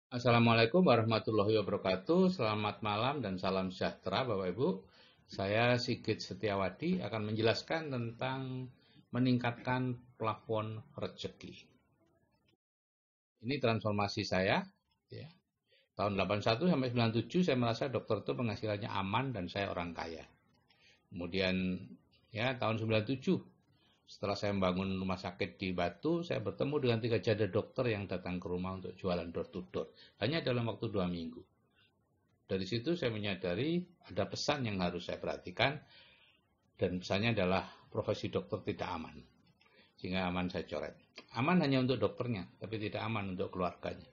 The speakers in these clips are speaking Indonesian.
Assalamualaikum warahmatullahi wabarakatuh. Selamat malam dan salam sejahtera Bapak Ibu. Saya Sigit Setiawadi akan menjelaskan tentang meningkatkan plafon rezeki. Ini transformasi saya. Ya. Tahun 81 sampai 97 saya merasa dokter itu penghasilannya aman dan saya orang kaya. Kemudian ya tahun 97 setelah saya membangun rumah sakit di Batu, saya bertemu dengan 3 janda dokter yang datang ke rumah untuk jualan door to door. Hanya dalam waktu 2 minggu. Dari situ saya menyadari ada pesan yang harus saya perhatikan, dan pesannya adalah profesi dokter tidak aman. Sehingga aman saya coret. Aman hanya untuk dokternya, tapi tidak aman untuk keluarganya.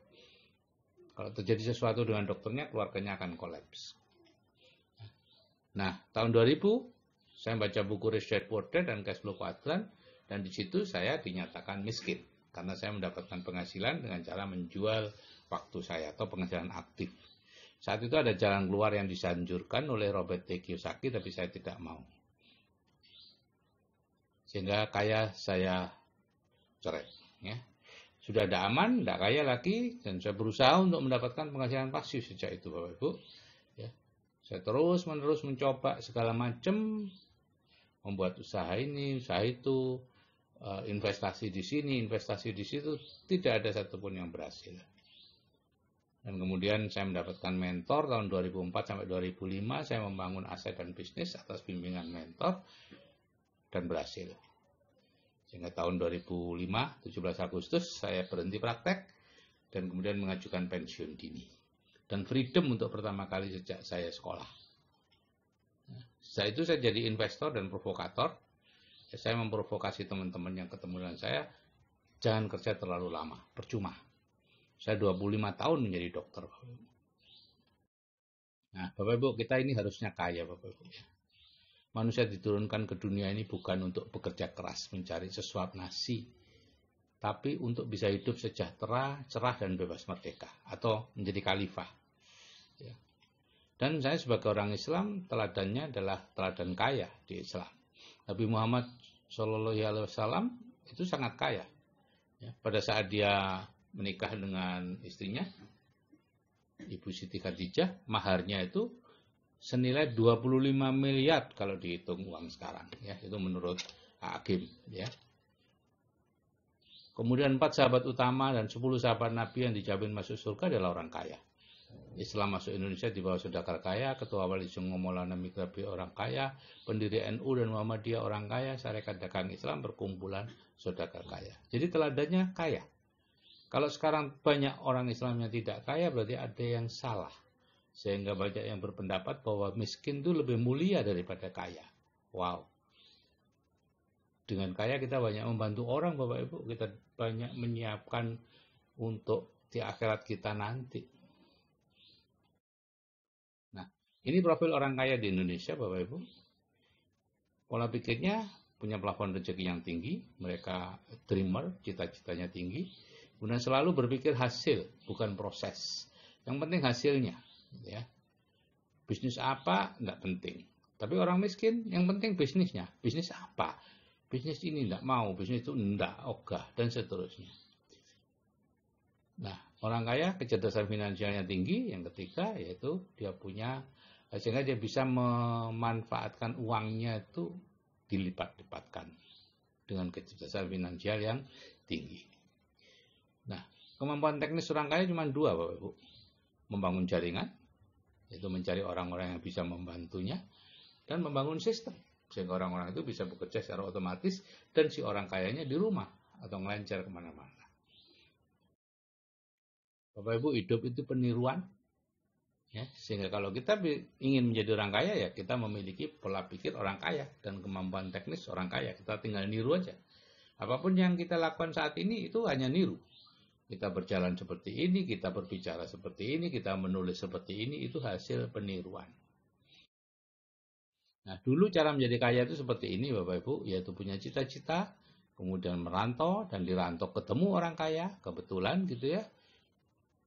Kalau terjadi sesuatu dengan dokternya, keluarganya akan kolaps. Nah, tahun 2000 saya baca buku Rich Dad Poor Dad dan Cash Flow Quadrant, dan di situ saya dinyatakan miskin karena saya mendapatkan penghasilan dengan cara menjual waktu saya atau penghasilan aktif. Saat itu ada jalan keluar yang disanjurkan oleh Robert T. Kiyosaki, tapi saya tidak mau. Sehingga kaya saya coret. Ya. Sudah ada aman, tidak kaya lagi, dan saya berusaha untuk mendapatkan penghasilan pasif sejak itu, Bapak Ibu. Ya. Saya terus-menerus mencoba segala macam, membuat usaha ini, usaha itu, investasi di sini, investasi di situ, tidak ada satupun yang berhasil. Dan kemudian saya mendapatkan mentor tahun 2004 sampai 2005, saya membangun aset dan bisnis atas bimbingan mentor dan berhasil. Sehingga tahun 2005, 17 Agustus, saya berhenti praktek dan kemudian mengajukan pensiun dini. Dan freedom untuk pertama kali sejak saya sekolah. Setelah itu saya jadi investor dan provokator. Saya memprovokasi teman-teman yang ketemu dengan saya, jangan kerja terlalu lama, percuma. Saya 25 tahun menjadi dokter. Nah, Bapak Ibu, kita ini harusnya kaya, Bapak Ibu. Manusia diturunkan ke dunia ini bukan untuk bekerja keras mencari sesuap nasi, tapi untuk bisa hidup sejahtera, cerah, dan bebas merdeka, atau menjadi khalifah. Ya. Dan saya sebagai orang Islam, teladannya adalah teladan kaya di Islam. Nabi Muhammad SAW itu sangat kaya. Ya, pada saat dia menikah dengan istrinya, Ibu Siti Khadijah, maharnya itu senilai 25 miliar kalau dihitung uang sekarang. Ya, itu menurut Hakim. Ya. Kemudian 4 sahabat utama dan 10 sahabat Nabi yang dijamin masuk surga adalah orang kaya. Islam masuk Indonesia di bawah saudagar kaya, Ketua Wali Songo Maulana Migrabi orang kaya, pendiri NU dan Muhammadiyah orang kaya, Sarekat Dagang Islam berkumpulan saudagar kaya. Jadi teladannya kaya. Kalau sekarang banyak orang Islam yang tidak kaya, berarti ada yang salah. Sehingga banyak yang berpendapat bahwa miskin itu lebih mulia daripada kaya. Wow. Dengan kaya kita banyak membantu orang, Bapak Ibu. Kita banyak menyiapkan untuk di akhirat kita nanti. Nah, ini profil orang kaya di Indonesia, Bapak Ibu. Pola pikirnya punya plafon rezeki yang tinggi, mereka dreamer, cita-citanya tinggi, kemudian selalu berpikir hasil, bukan proses. Yang penting hasilnya. Ya. Bisnis apa, tidak penting. Tapi orang miskin, yang penting bisnisnya. Bisnis apa? Bisnis ini tidak mau, bisnis itu tidak, ogah, dan seterusnya. Nah, orang kaya kecerdasan finansialnya tinggi, yang ketiga yaitu dia punya, sehingga dia bisa memanfaatkan uangnya itu dilipat-lipatkan dengan kecerdasan finansial yang tinggi. Nah, kemampuan teknis orang kaya cuma dua, Bapak Ibu. Membangun jaringan, yaitu mencari orang-orang yang bisa membantunya, dan membangun sistem, sehingga orang-orang itu bisa bekerja secara otomatis, dan si orang kayanya di rumah, atau ngelancar kemana-mana. Bapak Ibu, hidup itu peniruan. Ya, sehingga kalau kita ingin menjadi orang kaya, ya kita memiliki pola pikir orang kaya dan kemampuan teknis orang kaya. Kita tinggal niru aja. Apapun yang kita lakukan saat ini itu hanya niru. Kita berjalan seperti ini, kita berbicara seperti ini, kita menulis seperti ini, itu hasil peniruan. Nah, dulu cara menjadi kaya itu seperti ini, Bapak Ibu, yaitu punya cita-cita, kemudian merantau, dan dirantau ketemu orang kaya, kebetulan gitu ya,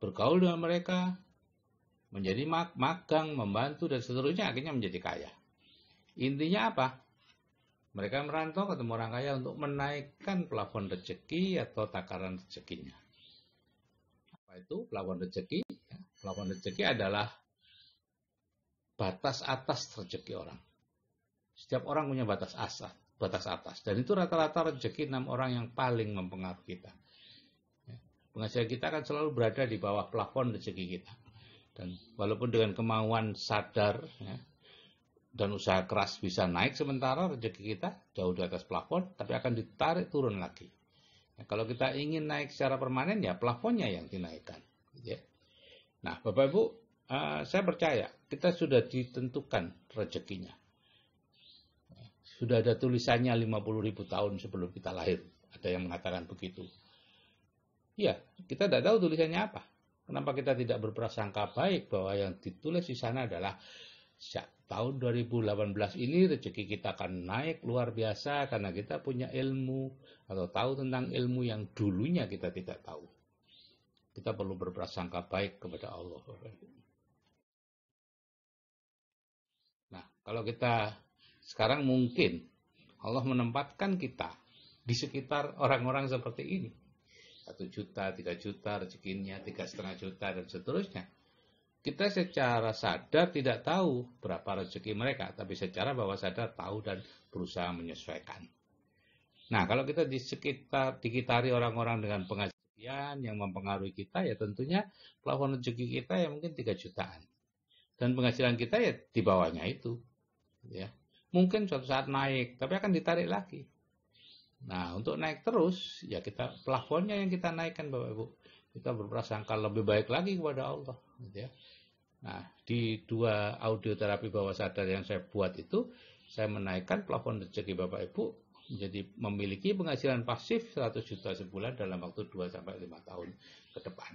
bergaul dengan mereka, menjadi magang, membantu, dan seterusnya, akhirnya menjadi kaya. Intinya apa? Mereka merantau ketemu orang kaya untuk menaikkan plafon rezeki atau takaran rezekinya. Apa itu plafon rezeki? Ya, plafon rezeki adalah batas atas rezeki orang. Setiap orang punya batas atas. Dan itu rata-rata rezeki 6 orang yang paling mempengaruhi kita. Ya, penghasilan kita akan selalu berada di bawah plafon rezeki kita. Dan walaupun dengan kemauan sadar, ya, dan usaha keras bisa naik sementara rezeki kita jauh di atas plafon, tapi akan ditarik turun lagi. Ya, kalau kita ingin naik secara permanen, ya plafonnya yang dinaikkan. Ya. Nah, Bapak Ibu, saya percaya kita sudah ditentukan rezekinya. Sudah ada tulisannya 50.000 tahun sebelum kita lahir. Ada yang mengatakan begitu. Ya, kita tidak tahu tulisannya apa. Kenapa kita tidak berprasangka baik bahwa yang ditulis di sana adalah tahun 2018 ini rezeki kita akan naik luar biasa karena kita punya ilmu atau tahu tentang ilmu yang dulunya kita tidak tahu. Kita perlu berprasangka baik kepada Allah. Nah, kalau kita sekarang mungkin Allah menempatkan kita di sekitar orang-orang seperti ini. 1 juta, 3 juta rezekinya, 3,5 juta, dan seterusnya. Kita secara sadar tidak tahu berapa rezeki mereka, tapi secara bawah sadar tahu dan berusaha menyesuaikan. Nah, kalau kita dikitari orang-orang dengan penghasilan yang mempengaruhi kita, ya tentunya plafon rezeki kita ya mungkin 3 jutaan. Dan penghasilan kita ya di bawahnya itu. Ya. Mungkin suatu saat naik, tapi akan ditarik lagi. Nah, untuk naik terus, ya kita plafonnya yang kita naikkan, Bapak Ibu. Kita berprasangka lebih baik lagi kepada Allah. Gitu ya. Nah, di 2 audio terapi bawah sadar yang saya buat itu, saya menaikkan plafon rezeki Bapak Ibu menjadi memiliki penghasilan pasif 100 juta sebulan dalam waktu 2-5 tahun ke depan.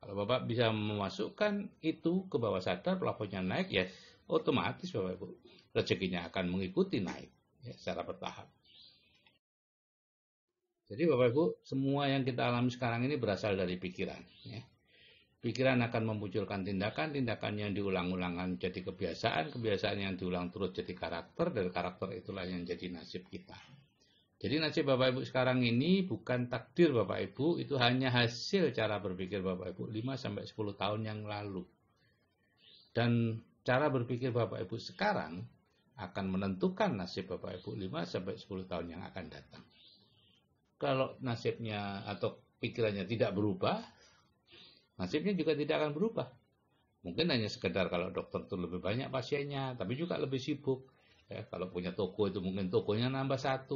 Kalau Bapak bisa memasukkan itu ke bawah sadar, plafonnya naik, ya otomatis Bapak Ibu rezekinya akan mengikuti naik ya, secara bertahap. Jadi Bapak Ibu, semua yang kita alami sekarang ini berasal dari pikiran. Ya. Pikiran akan memunculkan tindakan yang diulang-ulang jadi kebiasaan yang diulang terus jadi karakter, dan karakter itulah yang jadi nasib kita. Jadi nasib Bapak Ibu sekarang ini bukan takdir Bapak Ibu, itu hanya hasil cara berpikir Bapak Ibu 5-10 tahun yang lalu. Dan cara berpikir Bapak Ibu sekarang akan menentukan nasib Bapak Ibu 5-10 tahun yang akan datang. Kalau nasibnya atau pikirannya tidak berubah, nasibnya juga tidak akan berubah. Mungkin hanya sekedar kalau dokter itu lebih banyak pasiennya, tapi juga lebih sibuk. Ya, kalau punya toko itu mungkin tokonya nambah 1,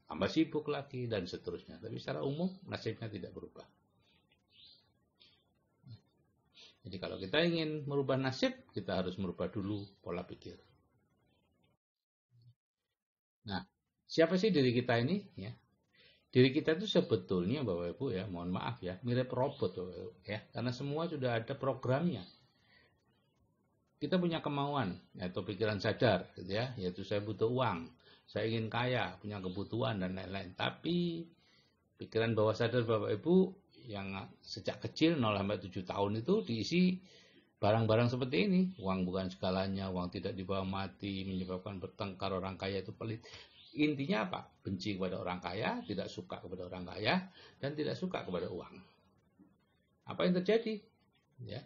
tambah sibuk lagi, dan seterusnya. Tapi secara umum nasibnya tidak berubah. Jadi kalau kita ingin merubah nasib, kita harus merubah dulu pola pikir. Nah, siapa sih diri kita ini? Ya, diri kita itu sebetulnya Bapak Ibu ya, mohon maaf ya, mirip robot Bapak Ibu, ya, karena semua sudah ada programnya. Kita punya kemauan atau pikiran sadar, gitu ya, yaitu saya butuh uang, saya ingin kaya, punya kebutuhan dan lain-lain. Tapi pikiran bawah sadar Bapak Ibu yang sejak kecil 0-7 tahun itu diisi barang-barang seperti ini. Uang bukan segalanya, uang tidak dibawa mati, menyebabkan bertengkar, orang kaya itu pelit. Intinya apa? Benci kepada orang kaya, tidak suka kepada orang kaya, dan tidak suka kepada uang. Apa yang terjadi? Ya,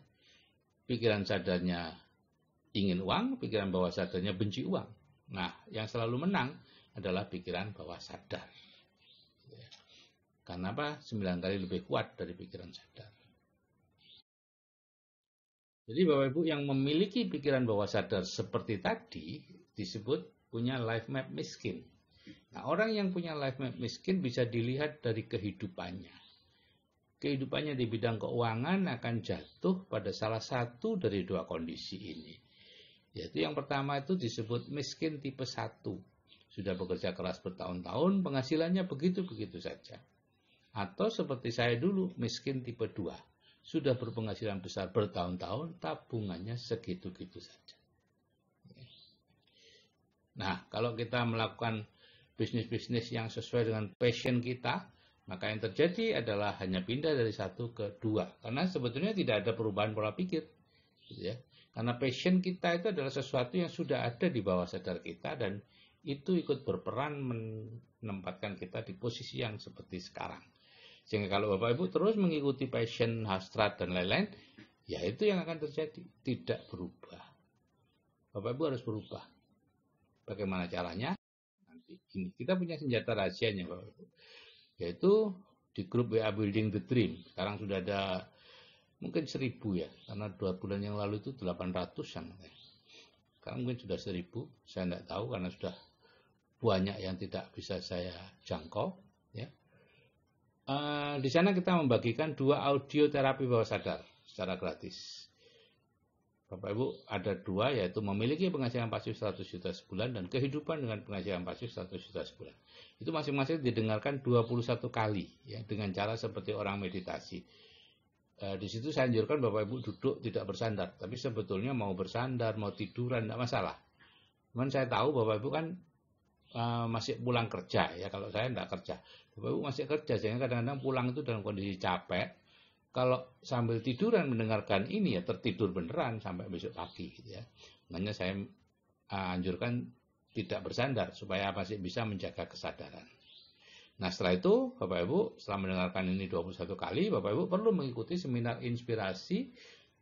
pikiran sadarnya ingin uang, pikiran bawah sadarnya benci uang. Nah, yang selalu menang adalah pikiran bawah sadar. Ya. Karena apa? 9 kali lebih kuat dari pikiran sadar. Jadi Bapak Ibu yang memiliki pikiran bawah sadar seperti tadi disebut punya life map miskin. Nah, orang yang punya life map miskin bisa dilihat dari kehidupannya. Kehidupannya di bidang keuangan akan jatuh pada salah satu dari 2 kondisi ini. Yaitu yang pertama itu disebut miskin tipe 1. Sudah bekerja keras bertahun-tahun, penghasilannya begitu-begitu saja. Atau seperti saya dulu, miskin tipe 2. Sudah berpenghasilan besar bertahun-tahun, tabungannya segitu-gitu saja. Nah, kalau kita melakukan bisnis-bisnis yang sesuai dengan passion kita, maka yang terjadi adalah hanya pindah dari 1 ke 2. Karena sebetulnya tidak ada perubahan pola pikir. Gitu ya. Karena passion kita itu adalah sesuatu yang sudah ada di bawah sadar kita, dan itu ikut berperan menempatkan kita di posisi yang seperti sekarang. Sehingga kalau Bapak Ibu terus mengikuti passion, hasrat, dan lain-lain, ya itu yang akan terjadi. Tidak berubah. Bapak Ibu harus berubah. Bagaimana caranya? Nanti ini kita punya senjata rahasianya Bapak Ibu. Yaitu di grup WA Building the Dream. Sekarang sudah ada mungkin 1000 ya. Karena 2 bulan yang lalu itu 800-an. Sekarang mungkin sudah 1000. Saya tidak tahu karena sudah banyak yang tidak bisa saya jangkau. Ya. Di sana kita membagikan 2 audio terapi bawah sadar secara gratis. Bapak Ibu ada 2, yaitu memiliki penghasilan pasif 100 juta sebulan dan kehidupan dengan penghasilan pasif 100 juta sebulan. Itu masing-masing didengarkan 21 kali ya, dengan cara seperti orang meditasi. Di situ saya anjurkan Bapak Ibu duduk tidak bersandar, tapi sebetulnya mau bersandar, mau tiduran tidak masalah. Cuman saya tahu Bapak Ibu kan masih pulang kerja ya, kalau saya tidak kerja. Bapak Ibu masih kerja, sehingga kadang-kadang pulang itu dalam kondisi capek. Kalau sambil tiduran mendengarkan ini ya tertidur beneran sampai besok pagi gitu ya. Makanya saya anjurkan tidak bersandar supaya masih bisa menjaga kesadaran. Nah setelah itu Bapak Ibu setelah mendengarkan ini 21 kali, Bapak Ibu perlu mengikuti seminar inspirasi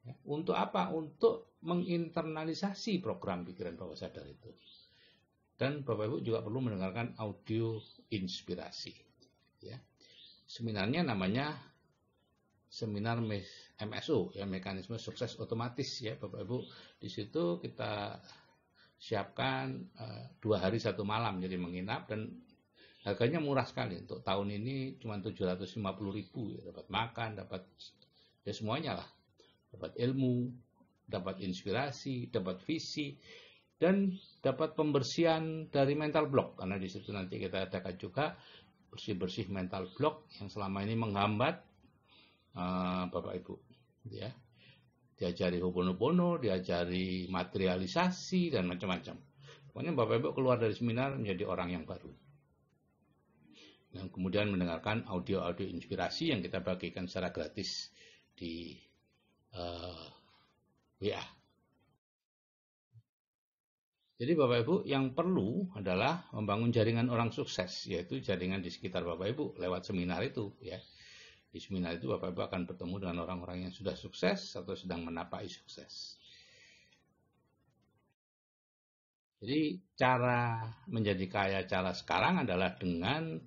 ya, untuk apa? Untuk menginternalisasi program pikiran bawah sadar itu. Dan Bapak Ibu juga perlu mendengarkan audio inspirasi. Ya. Seminarnya namanya seminar MSO ya, mekanisme sukses otomatis ya Bapak Ibu. Di situ kita siapkan 2 hari 1 malam jadi menginap, dan harganya murah sekali. Untuk tahun ini cuma 750.000 ya, dapat makan, dapat ya semuanya lah. Dapat ilmu, dapat inspirasi, dapat visi, dan dapat pembersihan dari mental block, karena di situ nanti kita adakan juga bersih-bersih mental block yang selama ini menghambat Bapak Ibu ya. Diajari Ho'oponopono, diajari materialisasi dan macam-macam. Pokoknya Bapak Ibu keluar dari seminar menjadi orang yang baru. Dan kemudian mendengarkan audio-audio inspirasi yang kita bagikan secara gratis di WA. Jadi Bapak Ibu yang perlu adalah membangun jaringan orang sukses, yaitu jaringan di sekitar Bapak Ibu lewat seminar itu ya. Di seminar itu Bapak Ibu akan bertemu dengan orang-orang yang sudah sukses atau sedang menapai sukses. Jadi cara menjadi kaya cara sekarang adalah dengan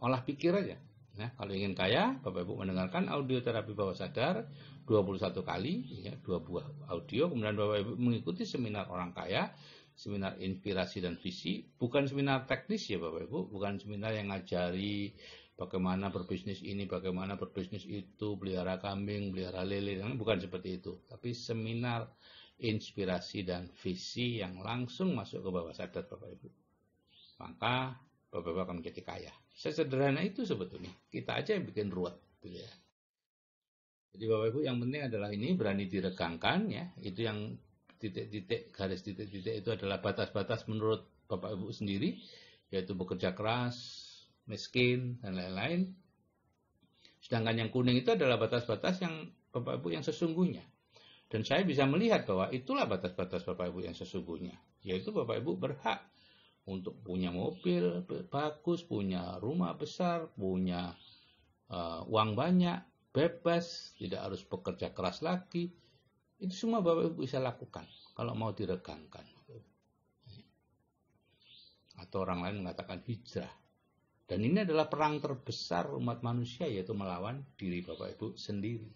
olah pikir aja. Nah, kalau ingin kaya, Bapak Ibu mendengarkan audio terapi bawah sadar 21 kali, ya, 2 buah audio. Kemudian Bapak Ibu mengikuti seminar orang kaya, seminar inspirasi dan visi. Bukan seminar teknis ya Bapak Ibu, bukan seminar yang ngajari bagaimana berbisnis ini, bagaimana berbisnis itu, pelihara kambing, pelihara lele, bukan seperti itu. Tapi seminar inspirasi dan visi yang langsung masuk ke bawah sadar Bapak Ibu. Maka Bapak Ibu akan menjadi kaya. Sesederhana itu sebetulnya. Kita aja yang bikin ruwet. Gitu ya. Jadi Bapak Ibu yang penting adalah ini berani diregangkan ya. Itu yang titik-titik, garis titik-titik itu adalah batas-batas menurut Bapak Ibu sendiri. Yaitu bekerja keras, miskin, dan lain-lain. Sedangkan yang kuning itu adalah batas-batas yang Bapak Ibu yang sesungguhnya. Dan saya bisa melihat bahwa itulah batas-batas Bapak Ibu yang sesungguhnya. Yaitu Bapak Ibu berhak untuk punya mobil bagus, punya rumah besar, punya uang banyak, bebas, tidak harus bekerja keras lagi. Itu semua Bapak Ibu bisa lakukan kalau mau diregangkan. Atau orang lain mengatakan hijrah. Dan ini adalah perang terbesar umat manusia, yaitu melawan diri Bapak Ibu sendiri.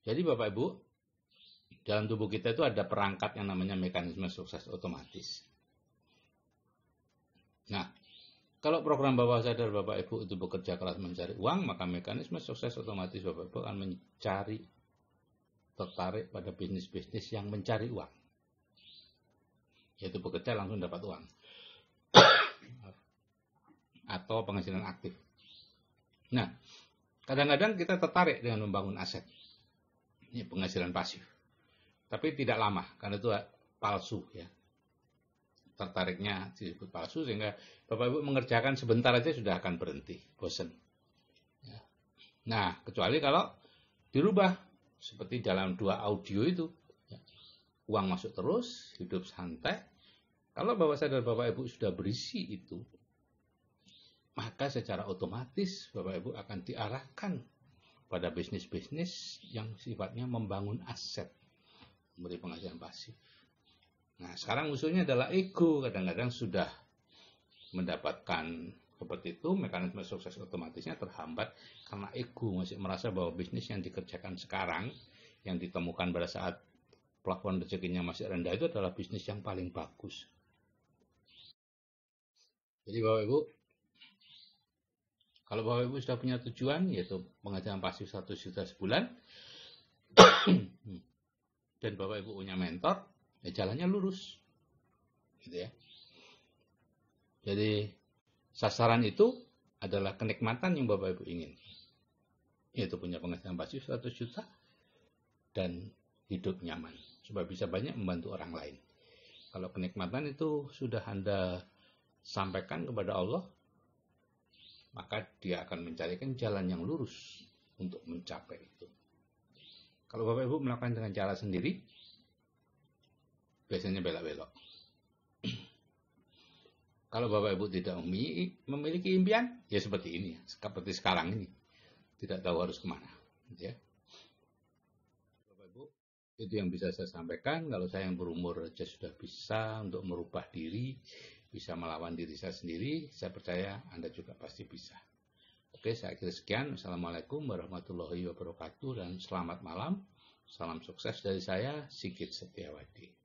Jadi Bapak Ibu, dalam tubuh kita itu ada perangkat yang namanya mekanisme sukses otomatis. Nah, kalau program bawah sadar Bapak Ibu itu bekerja keras mencari uang, maka mekanisme sukses otomatis Bapak Ibu akan tertarik pada bisnis-bisnis yang mencari uang. Yaitu bekerja langsung dapat uang. Atau penghasilan aktif. Nah, kadang-kadang kita tertarik dengan membangun aset. Ini penghasilan pasif. Tapi tidak lama, karena itu palsu ya. Tertariknya disebut palsu, sehingga Bapak Ibu mengerjakan sebentar aja sudah akan berhenti, bosan. Ya. Nah, kecuali kalau dirubah, seperti dalam 2 audio itu. Ya. Uang masuk terus, hidup santai. Kalau bawah sadar Bapak Ibu sudah berisi itu, maka secara otomatis Bapak Ibu akan diarahkan pada bisnis-bisnis yang sifatnya membangun aset, memberi penghasilan pasif. Nah, sekarang musuhnya adalah ego. Kadang-kadang sudah mendapatkan seperti itu, mekanisme sukses otomatisnya terhambat karena ego masih merasa bahwa bisnis yang dikerjakan sekarang, yang ditemukan pada saat plafon rezekinya masih rendah, itu adalah bisnis yang paling bagus. Jadi Bapak Ibu, kalau Bapak Ibu sudah punya tujuan, yaitu penghasilan pasif 1 juta sebulan, dan Bapak Ibu punya mentor, ya jalannya lurus. Gitu ya. Jadi sasaran itu adalah kenikmatan yang Bapak Ibu ingin, yaitu punya penghasilan pasif 100 juta dan hidup nyaman, supaya bisa banyak membantu orang lain. Kalau kenikmatan itu sudah Anda sampaikan kepada Allah, maka dia akan mencarikan jalan yang lurus untuk mencapai itu. Kalau Bapak Ibu melakukan dengan cara sendiri, biasanya belok-belok. Kalau Bapak Ibu tidak memiliki impian, ya seperti ini, seperti sekarang ini, tidak tahu harus kemana. Ya. Bapak Ibu, itu yang bisa saya sampaikan. Kalau saya yang berumur saja sudah bisa untuk merubah diri, bisa melawan diri saya sendiri, saya percaya Anda juga pasti bisa. Oke, saya akhiri sekian. Assalamualaikum warahmatullahi wabarakatuh dan selamat malam. Salam sukses dari saya, Sigit Setiawadi.